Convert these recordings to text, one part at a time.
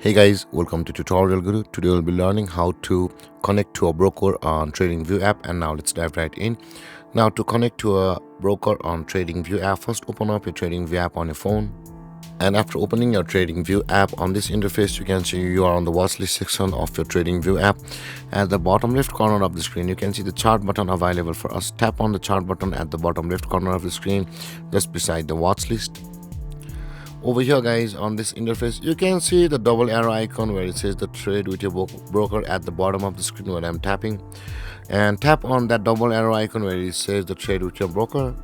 Hey guys, welcome to Tutorial Guru. Today we'll be learning how to connect to a broker on TradingView app, and now let's dive right in. Now to connect to a broker on TradingView app, first open up your TradingView app on your phone. And after opening your TradingView app, on this interface you can see you are on the watch list section of your TradingView app. At the bottom left corner of the screen you can see the chart button available for us. Tap on the chart button at the bottom left corner of the screen just beside the watch list. Over here guys, on this interface you can see the double arrow icon where it says the trade with your broker at the bottom of the screen where I'm tapping, and tap on that double arrow icon where it says the trade with your broker.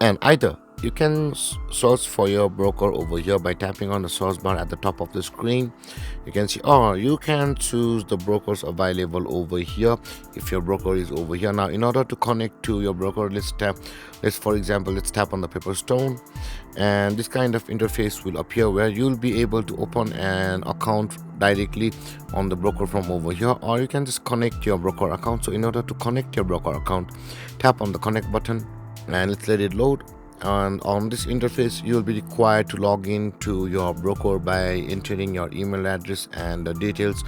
And either you can search for your broker over here by tapping on the search bar at the top of the screen. You can see, or you can choose the brokers available over here if your broker is over here. Now in order to connect to your broker, let's tap on the paper stone, and this kind of interface will appear where you'll be able to open an account directly on the broker from over here, or you can just connect your broker account. So in order to connect your broker account, tap on the connect button and let's let it load. And on this interface you will be required to log in to your broker by entering your email address and the details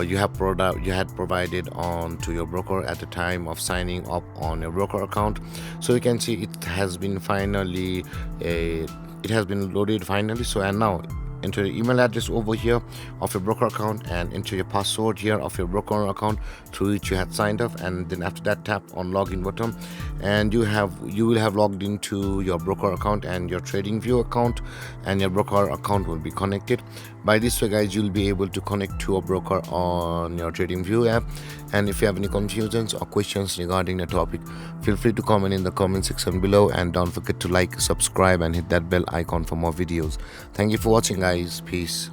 you had provided on to your broker at the time of signing up on your broker account. So you can see it has been loaded finally. So and now enter your email address over here of your broker account and enter your password here of your broker account through which you had signed up, and then after that tap on login button, and you will have logged into your broker account and your TradingView account, and your broker account will be connected. By this way guys, you'll be able to connect to a broker on your TradingView app. And if you have any confusions or questions regarding the topic, feel free to comment in the comment section below, and don't forget to like, subscribe and hit that bell icon for more videos. Thank you for watching guys. Peace.